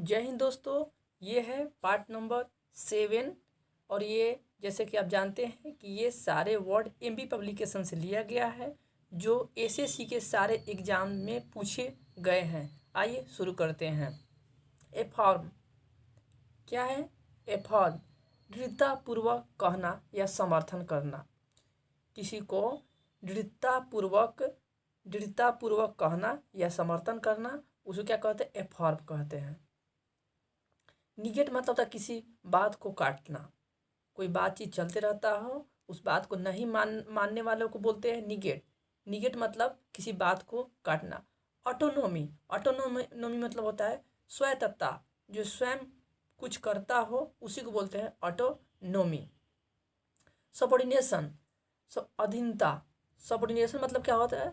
जय हिंद दोस्तों। ये है पार्ट नंबर 7 और ये जैसे कि आप जानते हैं कि ये सारे वर्ड एमबी पब्लिकेशन से लिया गया है जो एसएससी के सारे एग्ज़ाम में पूछे गए हैं। आइए शुरू करते हैं। ए फॉर्म क्या है? ए फॉर्म दृढ़तापूर्वक कहना या समर्थन करना। किसी को दृढ़तापूर्वक कहना या समर्थन करना, उसे क्या कहते हैं? ए फॉर्म कहते हैं। निगेट मतलब होता है किसी बात को काटना। कोई बातचीत चलते रहता हो, उस बात को नहीं मानने वालों को बोलते हैं निगेट। निगेट मतलब किसी बात को काटना। ऑटोनोमी मतलब होता है स्वायत्तता, जो स्वयं कुछ करता हो उसी को बोलते हैं ऑटोनोमी। सबऑर्डिनेशन अधीनता। सबऑर्डिनेशन मतलब क्या होता है?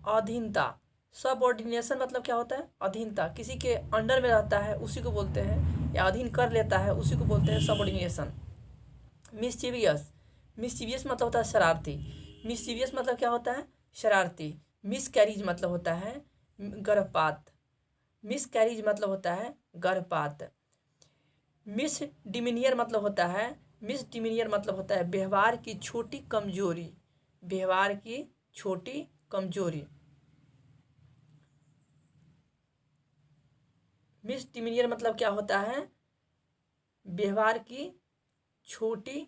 अधीनता। सबऑर्डिनेशन मतलब क्या होता है? अधीनता। किसी के अंडर में रहता है उसी को बोलते हैं, या अधीन कर लेता है उसी को बोलते हैं सबऑर्डिनेशन। मिस्चीवियस मतलब होता है शरारती। मिस्चीवियस मतलब क्या होता है? शरारती। मिसकैरेज मतलब होता है गर्भपात। मिसकैरेज मतलब होता है गर्भपात। मिसडिमीनियर मतलब होता है व्यवहार की छोटी कमजोरी। व्यवहार की छोटी कमजोरी। मिसडिमीनियर मतलब क्या होता है? व्यवहार की छोटी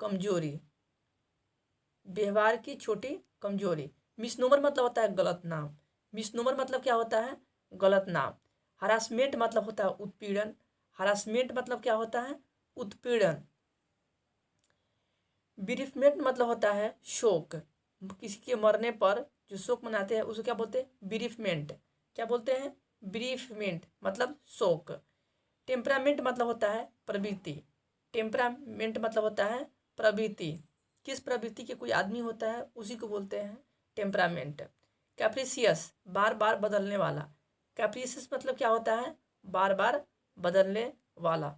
कमजोरी। व्यवहार की छोटी कमजोरी। मिसनोमर मतलब होता है गलत नाम। मिसनोमर मतलब क्या होता है? गलत नाम। हरासमेंट मतलब होता है उत्पीड़न। हरासमेंट मतलब क्या होता है? उत्पीड़न। ब्रीफमेंट मतलब होता है शोक। किसी के मरने पर जो शोक मनाते हैं उसे क्या बोलते हैं? ब्रीफमेंट। क्या बोलते हैं? ब्रीफमेंट मतलब शोक। टेम्परामेंट मतलब होता है प्रवृत्ति। टेम्परामेंट मतलब होता है प्रवृत्ति। किस प्रवृत्ति के कोई आदमी होता है उसी को बोलते हैं टेम्परामेंट। कैप्रिसियस बार बार बदलने वाला। कैप्रिसियस मतलब क्या होता है? बार बार बदलने वाला।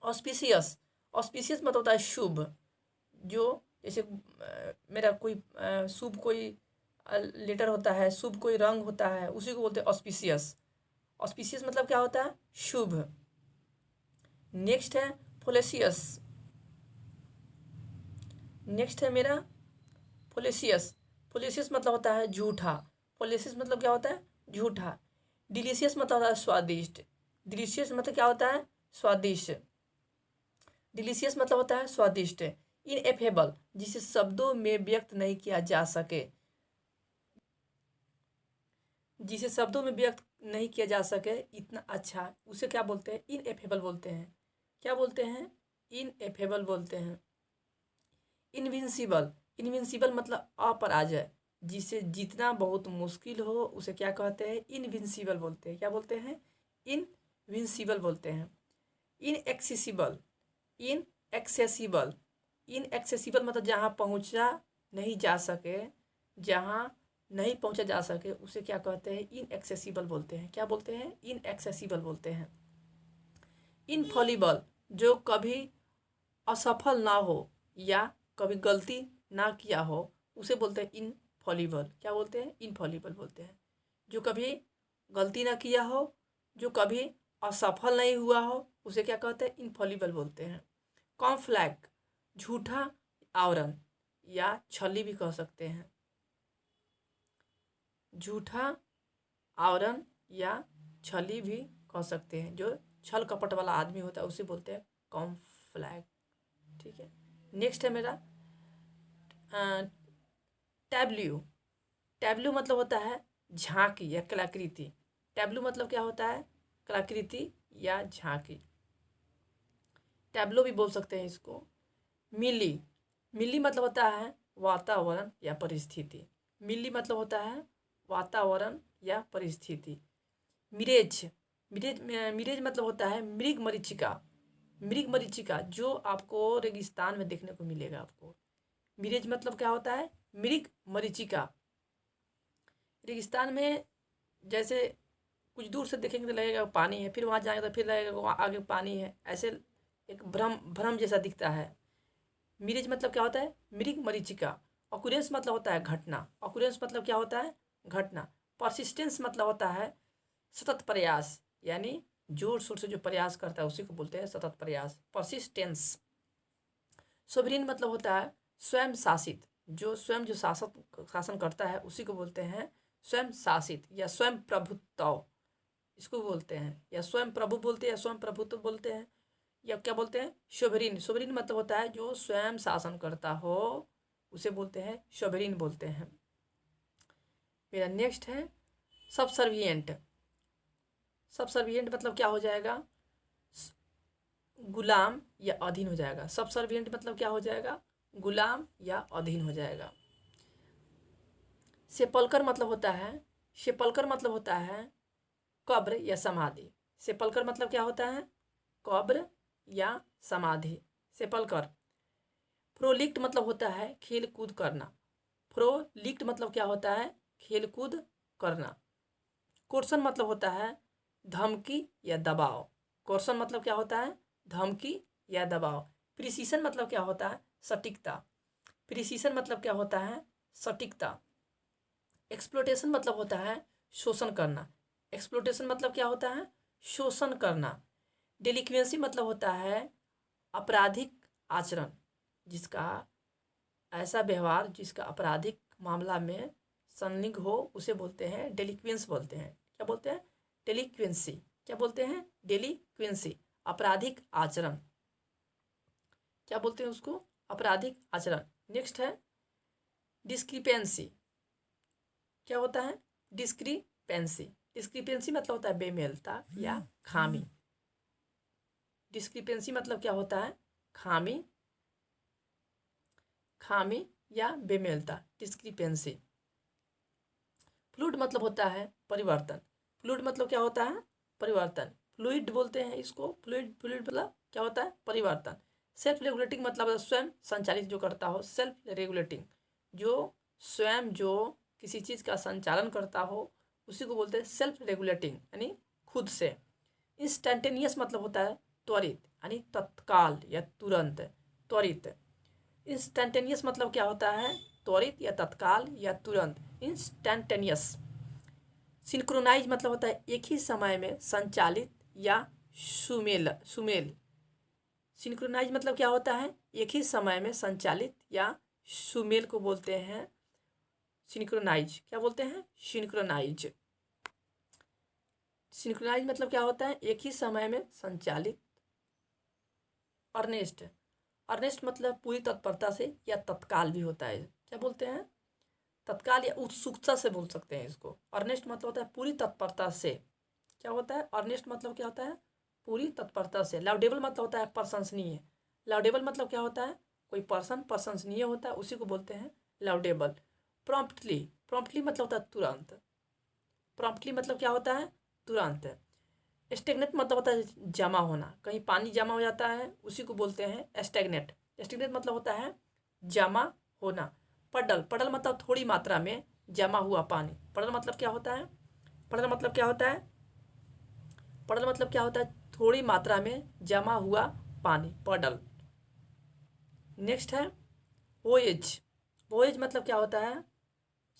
ऑस्पिशियस। ऑस्पिशियस मतलब होता है शुभ। जो जैसे मेरा कोई शुभ कोई लेटर होता है, शुभ कोई रंग होता है, उसी को बोलते हैं ऑस्पिशियस। ऑस्पिशियस मतलब क्या होता है? शुभ। नेक्स्ट है फोलेसियस। नेक्स्ट है मेरा फोलेसियस। फोलेसियस मतलब होता है झूठा। फोलेसियस मतलब क्या होता है? झूठा। डिलीशियस मतलब होता है स्वादिष्ट। डिलीशियस मतलब क्या होता है? स्वादिष्ट। डिलीशियस मतलब होता है स्वादिष्ट। इनएफेबल जिसे शब्दों में व्यक्त नहीं किया जा सके। जिसे शब्दों में व्यक्त नहीं किया जा सके इतना अच्छा, उसे क्या बोलते हैं? इनएफेबल बोलते हैं। क्या बोलते हैं? इनएफेबल बोलते हैं। इनविंसिबल। इनविंसिबल मतलब अपराजय। जिसे जीतना बहुत मुश्किल हो उसे क्या कहते हैं? इनविंसिबल बोलते हैं। क्या बोलते हैं? इनविंसिबल बोलते हैं। इनएक्सेसिबल। इनएक्सेसिबल। इनएक्सेसिबल मतलब जहाँ पहुँचा नहीं जा सके। जहाँ नहीं पहुँचा जा सके उसे क्या कहते हैं? इनएक्सेसिबल बोलते हैं। क्या बोलते हैं? इनएक्सेसिबल बोलते हैं। इनफॉलिबल जो कभी असफल ना हो या कभी गलती ना किया हो उसे बोलते हैं इनफॉलिबल। क्या बोलते हैं? इनफॉलिबल बोलते हैं। जो कभी गलती ना किया हो, जो कभी असफल नहीं हुआ हो उसे क्या कहते हैं? इनफॉलिबल बोलते हैं। कॉन्फ्लैक्ट झूठा आवरण या छली भी कह सकते हैं। झूठा आवरण या छली भी कह सकते हैं। जो छल कपट वाला आदमी होता है उसे बोलते हैं कॉन्फ्लैक्ट। ठीक है। नेक्स्ट है मेरा टैब्ल्यू। टैब्ल्यू मतलब होता है झांकी या कलाकृति। टैब्लू मतलब क्या होता है? कलाकृति या झांकी। टैब्लो भी बोल सकते हैं इसको। मिली। मिली मतलब होता है वातावरण या परिस्थिति। मिली मतलब होता है वातावरण या परिस्थिति। मिरेज। मिरेज मतलब होता है मृग मरीचिका। मृग मरीचिका जो आपको रेगिस्तान में देखने को मिलेगा आपको। मिरेज मतलब क्या होता है? मृग मरीचिका। रेगिस्तान में जैसे कुछ दूर से देखेंगे तो लगेगा पानी है, फिर वहाँ जाएंगे तो फिर लगेगा वहाँ आगे पानी है, ऐसे एक भ्रम भ्रम जैसा दिखता है। मिरेज मतलब क्या होता है? मृग मरीचिका। ऑकुरेंस मतलब होता है घटना। ऑकुरेंस मतलब क्या होता है? घटना। परसिस्टेंस मतलब होता है सतत प्रयास, यानी जोर शोर से जो प्रयास करता है उसी को बोलते हैं सतत प्रयास, परसिस्टेंस। सोवरेन मतलब होता है स्वयं शासित, जो शासन करता है उसी को बोलते हैं स्वयं शासित या स्वयं प्रभुत्व, इसको बोलते हैं, या स्वयं प्रभु बोलते हैं या स्वयं प्रभुत्व बोलते हैं, या क्या बोलते हैं सोवरेन। सोवरेन मतलब होता है जो स्वयं शासन करता हो उसे बोलते हैं सोवरेन बोलते हैं। मेरा नेक्स्ट है सबसर्विएंट। सबसर्विएंट मतलब क्या हो जाएगा, गुलाम या अधीन हो जाएगा। सबसर्विएंट मतलब क्या हो जाएगा, गुलाम या अधीन हो जाएगा। सेपल्कर मतलब होता है, सेपल्कर मतलब होता है कब्र या समाधि। सेपल्कर मतलब क्या होता है, कब्र या समाधि, सेपल्कर। प्रोलिक्ट मतलब होता है खेल कूद करना। प्रोलिक्ट मतलब क्या होता है, खेल कूद करना। कोर्सन मतलब होता है धमकी या दबाव। कोर्सन मतलब क्या होता है, धमकी या दबाव। प्रिसीशन मतलब क्या होता है, सटीकता। प्रिसीशन मतलब क्या होता है, सटीकता। एक्सप्लोटेशन मतलब होता है शोषण करना। एक्सप्लोटेशन मतलब क्या होता है, शोषण करना। डेलिक्वेंसी मतलब होता है आपराधिक आचरण, जिसका ऐसा व्यवहार जिसका आपराधिक मामला में संलिग्न हो उसे बोलते हैं डेलिक्वेंस बोलते हैं। क्या बोलते हैं, डेलिक्वेंसी। क्या बोलते हैं, डेलिक्वेंसी, आपराधिक आचरण। क्या बोलते हैं उसको, आपराधिक आचरण। नेक्स्ट है डिस्क्रिपेंसी। क्या होता है, डिस्क्रिपेंसी। डिस्क्रिपेंसी मतलब होता है बेमेलता या खामी। डिस्क्रिपेंसी मतलब क्या होता है, खामी, खामी या बेमेलता, डिस्क्रिपेंसी। फ्लूइड मतलब होता है परिवर्तन। फ्लूइड मतलब क्या होता है, परिवर्तन। फ्लूइड बोलते हैं इसको, फ्लूइड। फ्लूइड मतलब क्या होता है, परिवर्तन। सेल्फ रेगुलेटिंग मतलब स्वयं संचालित जो करता हो, सेल्फ रेगुलेटिंग, जो स्वयं जो किसी चीज़ का संचालन करता हो उसी को बोलते हैं सेल्फ रेगुलेटिंग, यानी खुद से। इंस्टेंटेनियस मतलब होता है त्वरित, यानी तत्काल या तुरंत, त्वरित। इंस्टेंटेनियस मतलब क्या होता है, त्वरित या तत्काल या तुरंत, इंस्टेंटेनियस। सिंक्रोनाइज मतलब होता है एक ही समय में संचालित या सुमेल सुमेल। सिंक्रोनाइज मतलब क्या होता है, एक ही समय में संचालित या सुमेल को बोलते हैं सिंक्रोनाइज। क्या बोलते हैं, सिंक्रोनाइज। सिंक्रोनाइज मतलब क्या होता है, एक ही समय में संचालित। अर्नेस्ट। अर्नेस्ट मतलब पूरी तत्परता से या तत्काल भी होता है। क्या बोलते हैं, तत्काल या उत्सुकता से बोल सकते हैं इसको। अर्नेस्ट मतलब होता है पूरी तत्परता से। क्या होता है, अर्नेस्ट मतलब क्या होता है, पूरी तत्परता से। लाउडेबल मतलब होता है प्रशंसनीय। लाउडेबल मतलब क्या होता है, कोई पर्सन प्रशंसनीय होता है उसी को बोलते हैं लाउडेबल। प्रॉम्प्टली। प्रॉम्प्टली मतलब होता है तुरंत। प्रॉम्प्टली मतलब क्या होता है, तुरंत। स्टेगनेट मतलब होता है जमा होना, कहीं पानी जमा हो जाता है उसी को बोलते हैं स्टेगनेट। स्टेगनेट मतलब होता है जमा होना। पडल। पडल मतलब थोड़ी मात्रा में जमा हुआ पानी। पडल मतलब क्या होता है, पडल मतलब क्या होता है, पडल मतलब क्या होता है, थोड़ी मात्रा में जमा हुआ पानी, पडल। नेक्स्ट है वोएज। वोएज मतलब क्या होता है,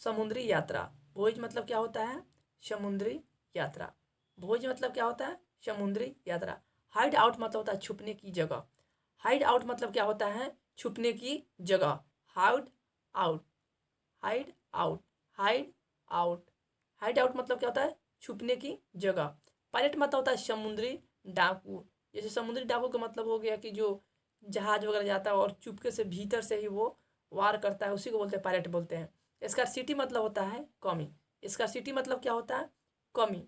समुद्री यात्रा। वोएज मतलब क्या होता है, समुद्री यात्रा। भोज मतलब क्या होता है, समुद्री यात्रा। हाइड आउट मतलब होता है छुपने की जगह। हाइड आउट मतलब क्या होता है, छुपने की जगह। Hide out, hide out, hide out. Hide out मतलब क्या होता है, छुपने की जगह। पायलट मतलब होता है समुद्री डाकू। जैसे समुद्री डाकू का मतलब हो गया कि जो जहाज वगैरह जाता है और चुपके से भीतर से ही वो वार करता है उसी को बोलते हैं पायलट बोलते हैं। स्कार्सिटी मतलब होता है कमी। स्कार्सिटी मतलब क्या होता है, कमी।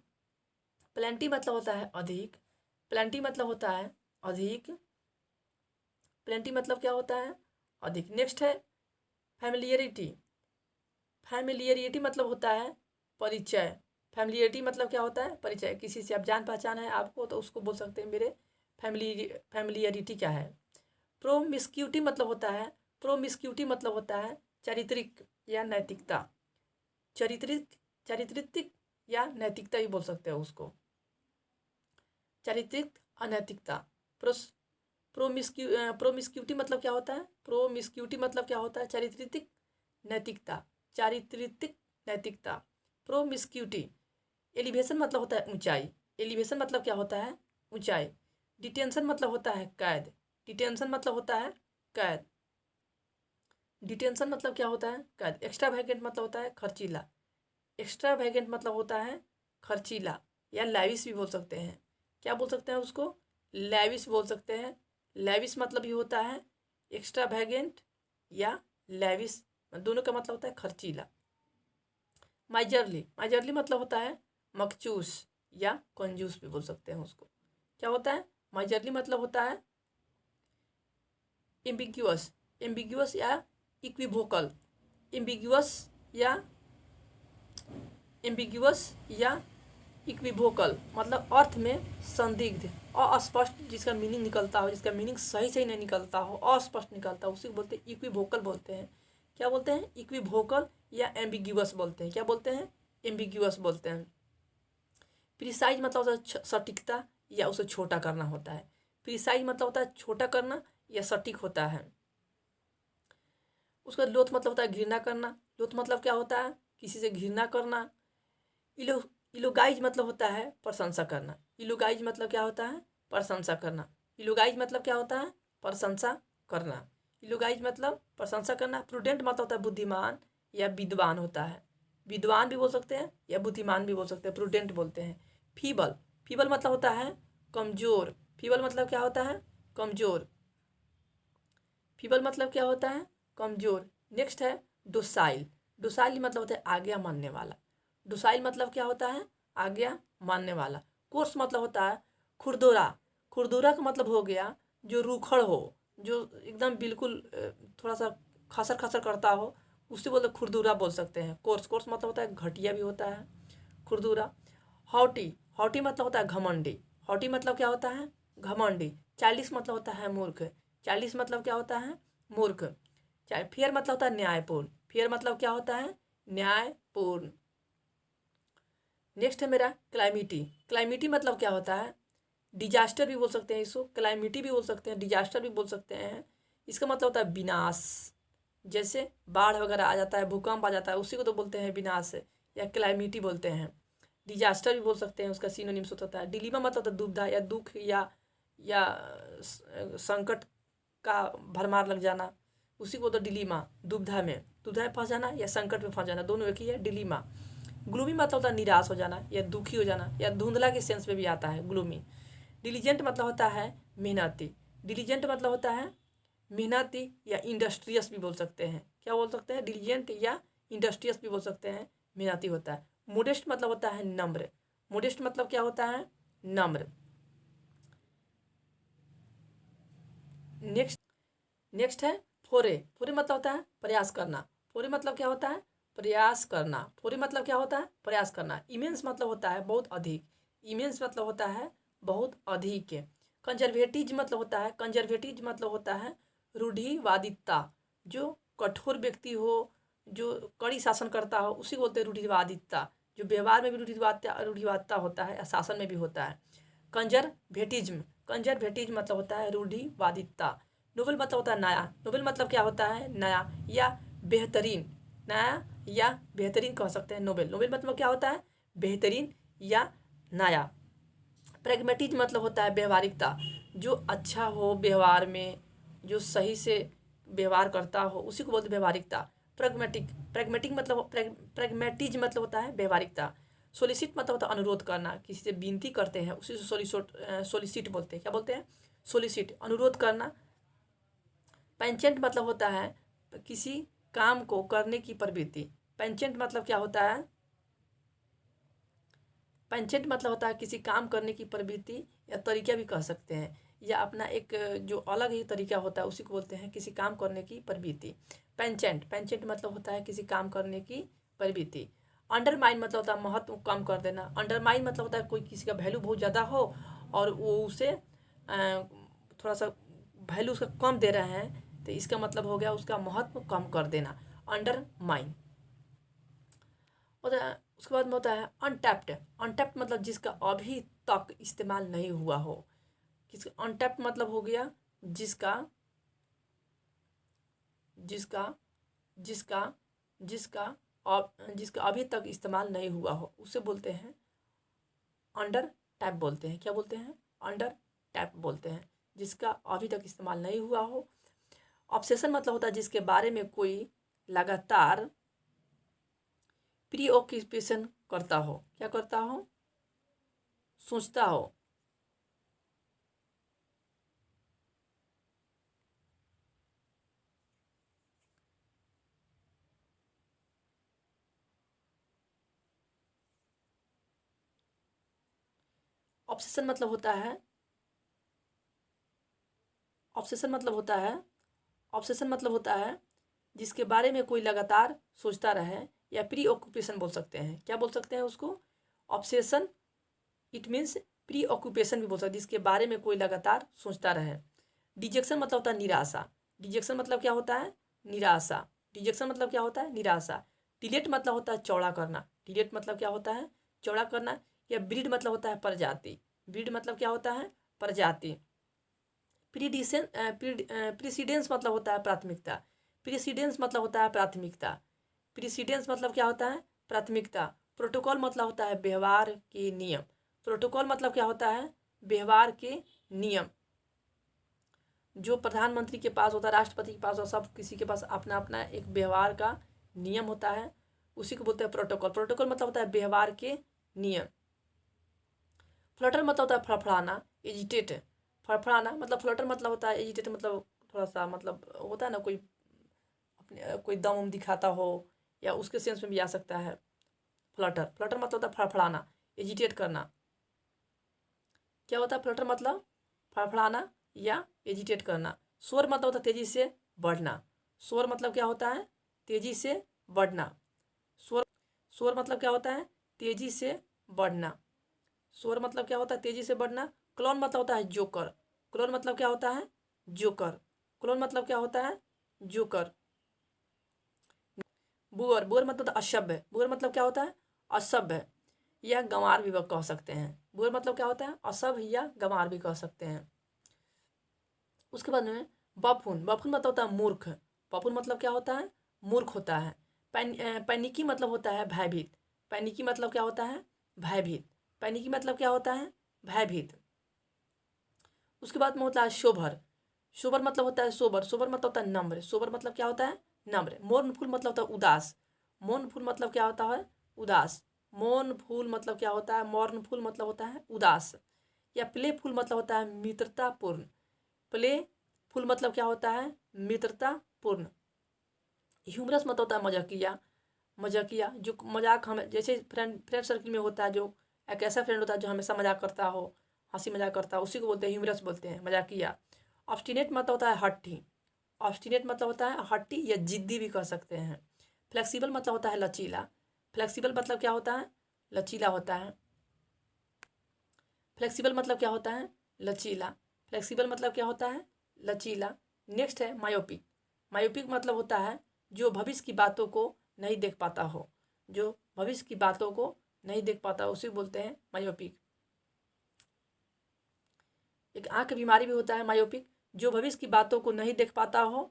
प्लेंटी मतलब होता है अधिक। प्लेंटी मतलब होता है अधिक। प्लेंटी मतलब क्या होता है, अधिक। नेक्स्ट है फैमिलियरिटी। फैमिलियरिटी मतलब होता है परिचय। फैमिलियरिटी मतलब क्या होता है, परिचय। किसी से आप जान पहचान है आपको तो उसको बोल सकते हैं मेरे फैमिलियरिटी क्या है। प्रोमिस्क्यूटी मतलब होता है, प्रोमिस्क्यूटी मतलब होता है चारित्रिक या नैतिकता। चारित्रिक या नैतिकता ही बोल सकते हैं उसको, चारित्रिक अनैतिकता। प्रोमिस्क्यूटी मतलब क्या होता है, प्रोमिस्क्यूटी मतलब क्या होता है, चारित्रिक नैतिकता, चारित्रिक नैतिकता। प्रोमिस्क्यूटी। एलिवेशन मतलब होता है ऊंचाई। एलिवेशन मतलब क्या होता है, ऊंचाई। डिटेंशन मतलब होता है कैद, डिटेंशन मतलब होता है कैद, डिटेंशन मतलब क्या होता है, कैद। एक्स्ट्रा वैगेंट मतलब होता है खर्चीला, एक्स्ट्रा वैगेंट मतलब होता है खर्चीला, या लैविश भी बोल सकते हैं। क्या बोल सकते हैं उसको, लैविश बोल सकते हैं। लैविश मतलब ही होता है एक्स्ट्रा वैगेंट या लैविश, दोनों का मतलब होता है खर्चीला। माइजरली, माइजरली मतलब होता है मखचूस या कंजूस भी बोल सकते हैं उसको। क्या होता है, माइजरली मतलब होता है एम्बिग्यूअस, एम्बिग्यूअस या इक्विवोकल, एम्बिग्यूअस या एम्बिग्यूअस या इक्विवोकल मतलब अर्थ में संदिग्ध, अस्पष्ट, जिसका मीनिंग निकलता हो, जिसका मीनिंग सही सही नहीं निकलता हो, अस्पष्ट निकलता हो, उसी को बोलते हैं इक्विवोकल बोलते हैं। क्या बोलते हैं, इक्विवोकल या एम्बिग्यूअस बोलते हैं। क्या बोलते हैं, एम्बिग्यूअस बोलते हैं। प्रिसाइज मतलब होता है सटीकता या उसे छोटा करना होता है। प्रिसाइज मतलब होता है छोटा करना या सटीक होता है। उसका लोथ मतलब होता है घृणा करना, लोथ मतलब क्या होता है, किसी से घृणा करना। इलो इलोगाइज मतलब होता है प्रशंसा करना, इलोगाइज मतलब क्या होता है, प्रशंसा करना। इलोगाइज मतलब क्या होता है, प्रशंसा करना। इलोगाइज मतलब प्रशंसा करना। प्रूडेंट मतलब होता है बुद्धिमान या विद्वान होता है, विद्वान भी बोल सकते हैं या बुद्धिमान भी बोल सकते हैं, प्रूडेंट बोलते हैं। फीबल, फीबल मतलब होता है कमजोर, फीबल मतलब क्या होता है, कमजोर। फीबल मतलब क्या होता है, कमजोर। नेक्स्ट है डोसाइल, डोसाइल मतलब होता है आज्ञा मानने वाला, डोसाइल मतलब क्या होता है, आज्ञा मानने वाला। कोर्स मतलब होता है खुरदुरा, खुरदुरा का मतलब हो गया जो रूखड़ हो, जो एकदम बिल्कुल थोड़ा सा खसर खसर करता हो, उसे बोलते खुरदुरा बोल सकते हैं। कोर्स, कोर्स मतलब होता है घटिया भी होता है, खुरदुरा। हॉटी, हॉटी मतलब होता है घमंडी, हॉटी मतलब क्या होता है, घमंडी। चालीस मतलब होता है मूर्ख, चालीस मतलब क्या होता है, मूर्ख। फेयर मतलब होता है न्यायपूर्ण, फेयर मतलब क्या होता है, न्यायपूर्ण। नेक्स्ट है मेरा क्लाइमिटी, क्लाइमिटी मतलब क्या होता है, डिजास्टर भी बोल सकते हैं इसको, क्लाइमिटी भी बोल सकते हैं, डिजास्टर भी बोल सकते हैं। इसका मतलब होता है विनाश, जैसे बाढ़ वगैरह आ जाता है, भूकंप आ जाता है, उसी को तो बोलते हैं विनाश, या क्लाइमिटी बोलते हैं। डिजास्टर भी बोल सकते हैं, उसका सिनोनिम्स होता है। डिलीमा मतलब होता है दुविधा या दुख या संकट का भरमार लग जाना, उसी को तो डिलीमा, दुविधा में, दुविधा में फंस जाना या संकट में फंस जाना, दोनों एक ही है, डिलीमा। ग्लूमी मतलब होता है निराश हो जाना या दुखी हो जाना, या धुंधला के सेंस में भी आता है ग्लूमी। डिलीजेंट मतलब होता है मेहनती, डिलीजेंट मतलब होता है मेहनती या इंडस्ट्रियस भी बोल सकते हैं। क्या बोल सकते हैं, डिलीजेंट या इंडस्ट्रियस भी बोल सकते हैं, मेहनती होता है। मोडेस्ट मतलब होता है नम्र, मोडेस्ट मतलब क्या होता है, नम्र। नेक्स्ट, नेक्स्ट है फोरे, फोरे मतलब होता है प्रयास करना, फोरे मतलब क्या होता है, प्रयास करना, फोरे मतलब क्या होता है, प्रयास करना। इमेंस मतलब होता है बहुत अधिक, इमेंस मतलब होता है बहुत अधिक। कंजर्वेटिव मतलब होता है, कंजर्वेटिव मतलब होता है रूढ़िवादिता, जो कठोर व्यक्ति हो, जो कड़ी शासन करता हो, उसी को बोलते हैं रूढ़िवादिता, जो व्यवहार में भी रूढ़िवादिता होता है, शासन में भी होता है। कंजर्वेटिज्म, कंजर्वेटिज्म मतलब होता है रूढ़िवादिता। नोबेल मतलब होता है नया, नोबेल मतलब क्या होता है, नया या बेहतरीन, नया या बेहतरीन कह सकते हैं नोबेल, नोबेल मतलब क्या होता है, बेहतरीन या नया। प्रैग्मेटिज्म मतलब होता है व्यवहारिकता, जो अच्छा हो व्यवहार में, जो सही से व्यवहार करता हो, उसी को बोलते हैं व्यवहारिकता। प्रैग्मेटिक, प्रैग्मेटिक मतलब प्रैग्मेटिज्म मतलब होता है व्यवहारिकता। सोलिसिट मतलब होता है अनुरोध करना, किसी से विनती करते हैं, उसी से सोलिसिट बोलते हैं। क्या बोलते हैं, सोलिसिट, अनुरोध करना। पेंचेंट मतलब होता है किसी काम को करने की प्रवृत्ति, पेंचेंट मतलब क्या होता है, पेंचेंट मतलब होता है किसी काम करने की प्रवृत्ति या तरीका भी कह सकते हैं, या अपना एक जो अलग ही तरीका होता है, उसी को बोलते हैं किसी काम करने की प्रवृत्ति। पेंचेंट, पेंचेंट मतलब होता है किसी काम करने की प्रवृत्ति। अंडरमाइन मतलब होता है महत्व कम कर देना, अंडरमाइन मतलब होता है कोई किसी का वैल्यू बहुत ज़्यादा हो और वो उसे थोड़ा सा वैल्यू उसका कम दे रहे हैं, तो इसका मतलब हो गया उसका महत्व कम कर देना, अंडरमाइन। होता है उसके बाद में होता है अनटैप्ड, अनटैप्ड मतलब जिसका अभी तक इस्तेमाल नहीं हुआ हो, किसका अनटैप्ड मतलब हो गया जिसका जिसका जिसका जिसका जिसका अभी तक इस्तेमाल नहीं हुआ हो, उसे बोलते हैं अंडर टाइप बोलते हैं। क्या बोलते हैं? अंडर टाइप बोलते हैं, जिसका अभी तक इस्तेमाल नहीं हुआ हो। ऑब्सेशन मतलब होता है जिसके बारे में कोई लगातार प्रीऑक्यूपेशन करता हो। क्या करता हो? सोचता हो। ऑब्सेशन मतलब होता है ऑब्सेशन मतलब होता है ऑब्सेशन मतलब होता है जिसके बारे में कोई लगातार सोचता रहे, या प्री ऑक्यूपेशन बोल सकते हैं। क्या बोल सकते हैं उसको? Obsession. It means pre occupation भी बोल सकते हैं, जिसके बारे में कोई लगातार सोचता रहे। डिजेक्शन मतलब होता है निराशा। डिजेक्शन मतलब क्या होता है? निराशा। डिजेक्शन मतलब क्या होता है? निराशा। डिलेट मतलब होता है चौड़ा करना। डिलेट मतलब क्या होता है? चौड़ा करना। या ब्रीड मतलब होता है प्रजाति। ब्रीड मतलब क्या होता है? प्रजाति। प्रीसीडेंस मतलब होता है प्राथमिकता। प्रीसीडेंस मतलब होता है प्राथमिकता। प्रीसीडेंस मतलब क्या होता है? प्राथमिकता। प्रोटोकॉल मतलब होता है व्यवहार के नियम। प्रोटोकॉल मतलब क्या होता है? व्यवहार के नियम। जो प्रधानमंत्री के पास होता है, राष्ट्रपति के पास, और सब किसी के पास अपना अपना एक व्यवहार का नियम होता है, उसी को बोलते हैं प्रोटोकॉल। प्रोटोकॉल मतलब होता है व्यवहार के नियम। फ्लटर मतलब होता है फड़फड़ाना, एजिटेट। फड़फड़ाना मतलब, फ्लटर मतलब होता है एजिटेट, मतलब थोड़ा सा, मतलब होता है ना, कोई अपने कोई दम उम दिखाता हो, या उसके सेंस में भी आ सकता है फ्लटर। फ्लटर मतलब होता है फड़फड़ाना, एजिटेट करना। क्या होता है फ्लटर मतलब? फड़फड़ाना या एजिटेट करना। शोर मतलब होता है तेजी से बढ़ना। शोर मतलब क्या होता है? तेजी से बढ़ना। शोर शोर मतलब क्या होता है? तेजी से बढ़ना। शोर मतलब क्या होता है? तेजी से बढ़ना। क्लोन मतलब होता है जोकर। क्लोन मतलब क्या होता है? जोकर। क्लोन मतलब क्या होता है? जोकर। बुअर। बुअर मतलब असभ्य। बुअर मतलब क्या होता है? असभ्य या गंवार भी कह सकते हैं। बुअर मतलब क्या होता है? असभ्य या गंवार भी कह सकते हैं। उसके बाद में बफून। बफून मतलब होता है मूर्ख। बफून मतलब क्या होता है? मूर्ख होता है। पैनिकी मतलब होता है भयभीत। पैनिकी मतलब क्या होता है? भयभीत। पैनिकी मतलब क्या होता है? भयभीत। उसके बाद में होता है शोभर। शोभर मतलब होता है सोबर। सोबर मतलब होता है नम्र। सोबर मतलब क्या होता है? नम्र। मौन फूल मतलब होता है उदास। मौन फूल मतलब क्या होता है? उदास। मौन फूल मतलब क्या होता है? मौन फूल मतलब होता है उदास। या प्ले फूल मतलब होता है मित्रतापूर्ण। प्ले फूल मतलब क्या होता है? मित्रतापूर्ण। ह्यूमरस मतलब होता है मजाकिया। मजाकिया जो मजाक, हमें जैसे फ्रेंड फ्रेंड सर्किल में होता है, जो एक ऐसा फ्रेंड होता है जो हमेशा मजाक करता हो, हंसी मजाक करता है, उसी को बोलते हैं ह्यूमरस, बोलते हैं मजाकिया। ऑब्स्टिनेट मतलब होता है हट्टी। ऑब्स्टिनेट मतलब होता है हट्टी या जिद्दी भी कह सकते हैं। फ्लेक्सिबल मतलब होता है लचीला। फ्लेक्सिबल मतलब क्या होता है? लचीला होता है। फ्लेक्सिबल मतलब क्या होता है? लचीला। फ्लेक्सिबल मतलब क्या होता है? लचीला। नेक्स्ट है मायोपिक। मायोपिक मतलब होता है जो भविष्य की बातों को नहीं देख पाता हो। जो भविष्य की बातों को नहीं देख पाता, उसी को बोलते हैं मायोपिक। एक आँख की बीमारी भी होता है मायोपिक, जो भविष्य की बातों को नहीं देख पाता हो,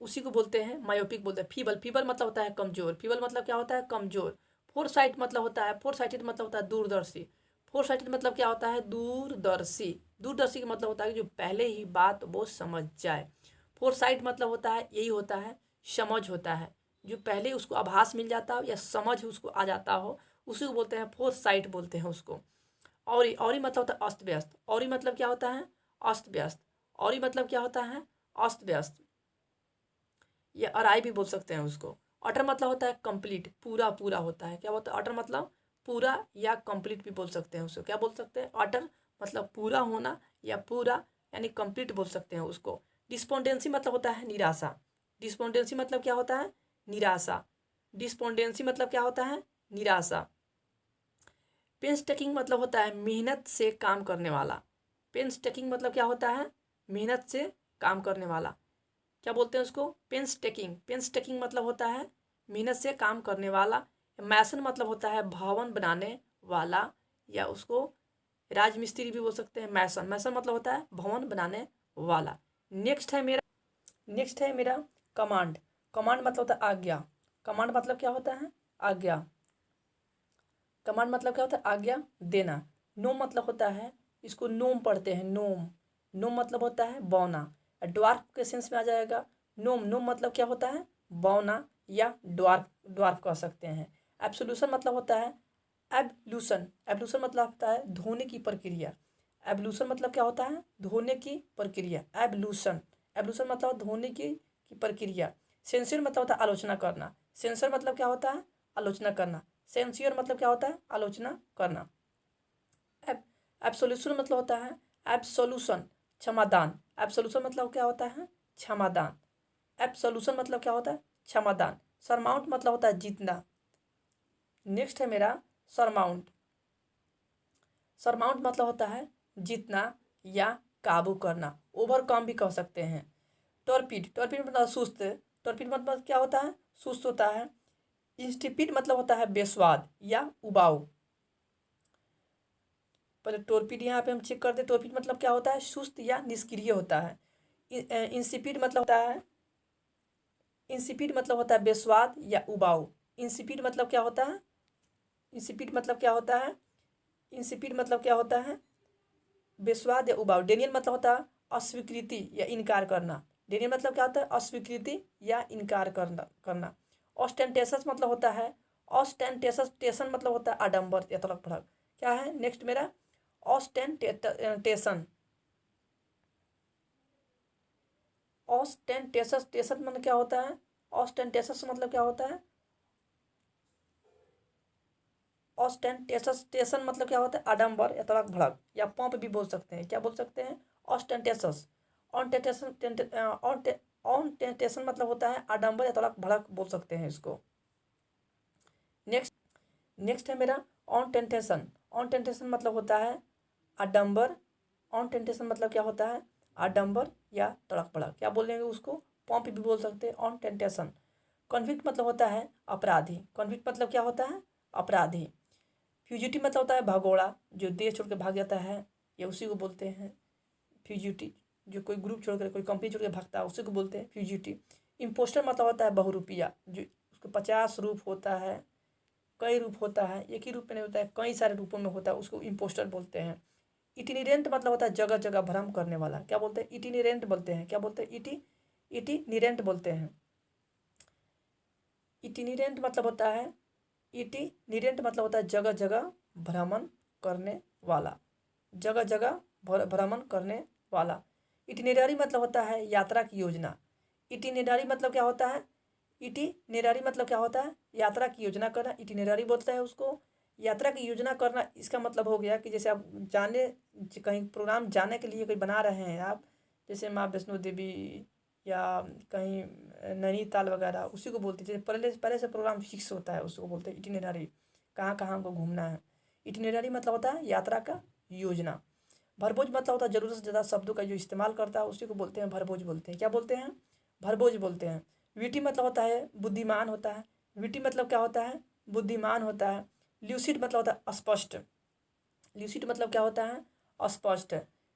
उसी को बोलते हैं मायोपिक, बोलते हैं। फीबल। फीबल मतलब होता है कमजोर। फीबल मतलब क्या होता है? कमजोर। फोर साइट मतलब होता है, फोर साइटेड मतलब होता है दूरदर्शी। फोर साइटेड मतलब क्या होता है? दूरदर्शी। दूरदर्शी का मतलब होता है कि जो पहले ही बात वो समझ जाए। फोर साइट मतलब होता है, यही होता है, समझ होता है। जो पहले उसको आभास मिल जाता हो या समझ उसको आ जाता हो, उसी को बोलते हैं फोर साइट, बोलते हैं उसको। और ही मतलब होता है अस्त व्यस्त। और ही मतलब क्या होता है? अस्त व्यस्त। और ही मतलब क्या होता है? अस्त व्यस्त। या अराई भी बोल सकते हैं उसको। अटर मतलब होता है कंप्लीट, पूरा पूरा होता है। क्या होता है? अटर मतलब पूरा या कंप्लीट भी बोल सकते हैं उसको। क्या बोल सकते हैं? अटर मतलब पूरा होना या पूरा, यानी कंप्लीट बोल सकते हैं उसको। डिस्पोंडेंसी मतलब होता है निराशा। डिस्पोंडेंसी मतलब क्या होता है? निराशा। डिस्पोंडेंसी मतलब क्या होता है? निराशा। पेंस मतलब होता है मेहनत से काम करने वाला। पेंस मतलब क्या होता है? मेहनत से काम करने वाला। क्या बोलते हैं उसको? पेंस टेकिंग मतलब होता है मेहनत से काम करने वाला। मैसन मतलब होता है भवन बनाने वाला, या उसको राजमिस्त्री भी बोल सकते हैं। मैसन। मैसन मतलब होता है भवन बनाने वाला। नेक्स्ट है मेरा कमांड। कमांड मतलब होता है आज्ञा। कमांड मतलब क्या होता है? आज्ञा। कमांड मतलब क्या होता है? आज्ञा देना। नोम मतलब होता है, इसको नोम पढ़ते हैं, नोम। नोम मतलब होता है बौना। ड्वार्फ के सेंस में आ जाएगा। नोम, नोम मतलब क्या होता है, बौना या ड्वार्फ, ड्वार्फ कह सकते हैं। एब्सोल्यूशन मतलब होता है एब्लूशन। एब्लूशन मतलब होता है धोने की प्रक्रिया। एब्लूशन मतलब क्या होता है, धोने की प्रक्रिया। एब्लूशन, एब्लूशन मतलब धोने की प्रक्रिया। सेंसियर मतलब होता है आलोचना करना। सेंसर मतलब क्या होता है, आलोचना करना। सेंसियर मतलब क्या होता है, आलोचना करना। एब्सोल्यूशन मतलब होता है एब्सोल्यूशन, क्षमादान। एब्सोल्यूशन मतलब क्या होता है, क्षमादान। एब्सोल्यूशन मतलब क्या होता है, क्षमादान। सरमाउंट मतलब होता है जीतना। नेक्स्ट है मेरा सरमाउंट। सरमाउंट मतलब होता है जीतना या काबू करना, ओवरकम भी कह सकते हैं। टॉर्पिड, टॉर्पिड मतलब सुस्त। टॉर्पिड मतलब क्या होता है, सुस्त होता है। इंस्टिपिड मतलब होता है बेस्वाद या उबाऊ। पहले टॉर्पिड यहाँ पे हम चेक कर दे। टॉर्पिड मतलब क्या होता है, सुस्त या निष्क्रिय होता है। इंसिपिड मतलब होता है, इंसिपिड मतलब होता है बेस्वाद या उबाऊ। इंसिपिड मतलब क्या होता है, इंसिपिड मतलब क्या होता है, इंसिपिड मतलब क्या होता है, बेस्वाद या उबाऊ। डेनियल मतलब होता है अस्वीकृति या इनकार करना। डेनियल मतलब क्या होता है, अस्वीकृति या इनकार करना। ऑस्टेंटेशस मतलब होता है, ऑस्टेंटेशस, टेशन मतलब होता है आडंबर या तलक भड़क। क्या है नेक्स्ट मेरा, ऑस्टेंटेशन। ऑस्टेंटेशस, टेशन मतलब क्या होता है, ऑस्टेंटेशस मतलब क्या होता है, ऑस्टेंटेशन मतलब क्या होता है, आडंबर या तड़क भड़क या पंप भी बोल सकते हैं। क्या बोल सकते हैं, ऑस्टेंटेशस। ऑनटेंटेशन मतलब होता है आडंबर या तड़क भड़क बोल सकते हैं इसको। नेक्स्ट, नेक्स्ट है मेरा ऑनटेंटेशन। ऑनटेंटेशन मतलब होता है आडंबर। ऑनटेंटेशन मतलब क्या होता है, आडंबर या तड़क भड़क, क्या बोलेंगे उसको, पंप भी बोल सकते हैं। ऑनटेंटेशन। कॉन्विक्ट मतलब होता है अपराधी। कॉन्विक्ट मतलब क्या होता है, अपराधी। फ्यूजिटिव मतलब होता है भगोड़ा, जो देश छोड़ के भाग जाता है, या उसी को बोलते हैं फ्यूजिटिव। जो कोई ग्रुप छोड़कर, कोई कंपनी छोड़ के भागता है, उसी को बोलते हैं फ्यूजिटिव। इम्पोस्टर मतलब होता है बहुरूपिया, जो उसको 50 रूप होता है, कई रूप होता है, एक ही रूप में नहीं होता है, कई सारे रूपों में होता है, उसको इम्पोस्टर बोलते हैं। इटिनिरेंट मतलब होता है जगह जगह भ्रम करने वाला। क्या बोलते हैं, इटिनिरेंट बोलते हैं। क्या बोलते हैं, इटिनिरेंट बोलते हैं। इटिनिरेंट मतलब होता है, इटिनिरेंट मतलब होता है जगह जगह भ्रमण करने वाला, जगह जगह भ्रमण करने वाला। इटिनेररी मतलब होता है यात्रा की योजना। इटिनेररी मतलब क्या होता है, इटिनेररी मतलब क्या होता है, यात्रा की योजना करना, इटिनेररी बोलते हैं उसको। यात्रा की योजना करना, इसका मतलब हो गया कि जैसे आप जाने, कहीं प्रोग्राम जाने के लिए कोई बना रहे हैं आप, जैसे माँ वैष्णो देवी या कहीं नैनीताल वगैरह, उसी को बोलते हैं। जैसे पहले पहले से प्रोग्राम फिक्स होता है, उसको बोलते हैं इटिनेररी, कहाँ कहाँ हमको घूमना है। इटिनेररी मतलब होता है यात्रा का योजना। भरभोज मतलब होता है ज़रूरत से ज़्यादा शब्दों का जो इस्तेमाल करता है, उसी को बोलते हैं भरभोज बोलते हैं। क्या बोलते हैं, भरभोज बोलते हैं। विटी मतलब होता है बुद्धिमान होता है। विटी मतलब क्या होता है, बुद्धिमान होता है। ल्यूसिड मतलब होता है स्पष्ट। ल्यूसिड मतलब क्या होता है, स्पष्ट।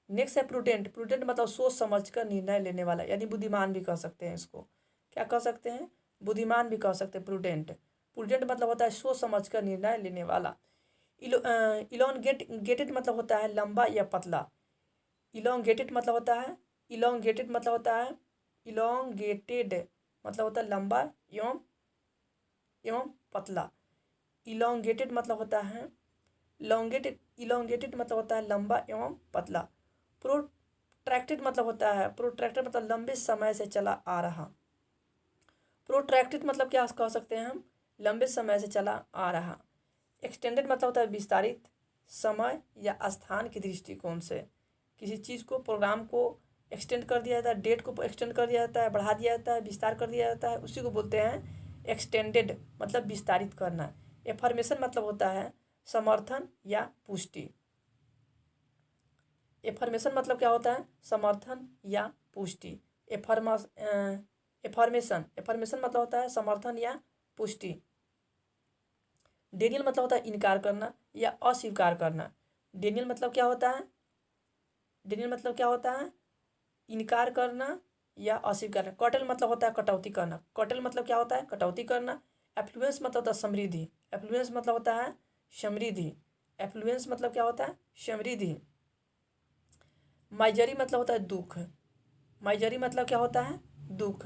नेक्स्ट है प्रूडेंट। प्रूडेंट मतलब सोच समझ कर निर्णय लेने वाला, यानी बुद्धिमान भी कह सकते हैं इसको। क्या कह सकते हैं, बुद्धिमान भी कह सकते हैं प्रूडेंट। प्रूडेंट मतलब होता है सोच समझ कर निर्णय लेने वाला। इलोंगेटेड मतलब होता है लंबा या पतला। इलोंगेटेड मतलब होता है, इलोंगेटेड मतलब होता है, इलोंगेटेड मतलब होता है लंबा एवं पतला। इलोंगेटेड मतलब होता है, इलोंगेटेड मतलब होता है लंबा एवं पतला। प्रोट्रैक्टेड मतलब होता है, प्रोट्रैक्टेड मतलब लंबे समय से चला आ रहा। प्रोट्रैक्टेड मतलब क्या कह सकते हैं हम, लंबे समय से चला आ रहा। एक्सटेंडेड मतलब होता है विस्तारित, समय या स्थान के दृष्टिकोण से। किसी चीज़ को, प्रोग्राम को एक्सटेंड कर दिया जाता है, डेट को एक्सटेंड कर दिया जाता है, बढ़ा दिया जाता है, विस्तार कर दिया जाता है, उसी को बोलते हैं एक्सटेंडेड, मतलब विस्तारित करना। एफर्मेशन मतलब होता है समर्थन या पुष्टि। एफर्मेशन मतलब क्या होता है, समर्थन या पुष्टि। एफर्मेशन, एफर्मेशन मतलब होता है समर्थन या पुष्टि। डेनियल मतलब होता है इनकार करना या अस्वीकार करना। डेनियल मतलब क्या होता है, डेनियल मतलब क्या होता है, इनकार करना या अस्वीकार करना। कटल मतलब होता है कटौती करना। कटल मतलब क्या होता है, कटौती करना। एफ्लुएंस मतलब होता है समृद्धि। एफ्लुएंस मतलब होता है समृद्धि। एफ्लुएंस मतलब क्या होता है? समृद्धि। माइजरी मतलब होता है दुख। माइजरी मतलब क्या होता है? दुख।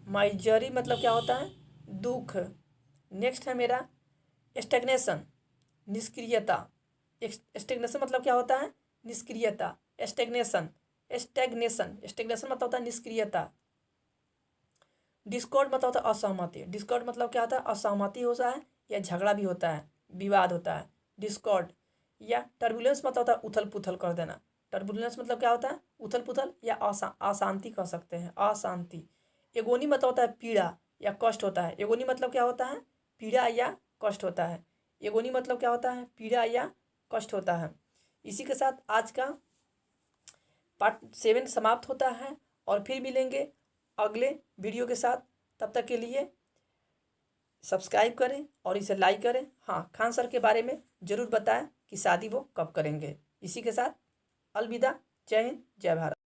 माइजरी मतलब क्या होता है? दुख। नेक्स्ट है मेरा स्टैग्नेशन, निष्क्रियता। स्टैग्नेशन मतलब क्या होता है? निष्क्रियता। स्टैग्नेशन, स्टैग्नेशन स्टैग्नेशन मतलब होता है निष्क्रियता। डिस्कॉर्ड मतलब होता है असहमति। डिस्कॉर्ड मतलब क्या होता है? असहमति होता है या झगड़ा भी होता है, विवाद होता है, डिस्कॉर्ड। या टर्बुलेंस मतलब होता है उथल पुथल कर देना। टर्बुलेंस मतलब क्या होता है? उथल पुथल या अशांति कह सकते हैं, अशांति। एगोनी मतलब होता है पीड़ा या कष्ट होता है। एगोनी मतलब क्या होता है? पीड़ा या कष्ट होता है। एगोनी मतलब क्या होता है? पीड़ा या कष्ट होता है। इसी के साथ आज का पार्ट 7 समाप्त होता है और फिर मिलेंगे अगले वीडियो के साथ। तब तक के लिए सब्सक्राइब करें और इसे लाइक करें। हाँ, खान सर के बारे में ज़रूर बताएं कि शादी वो कब करेंगे। इसी के साथ अलविदा। जय हिंद, जय भारत।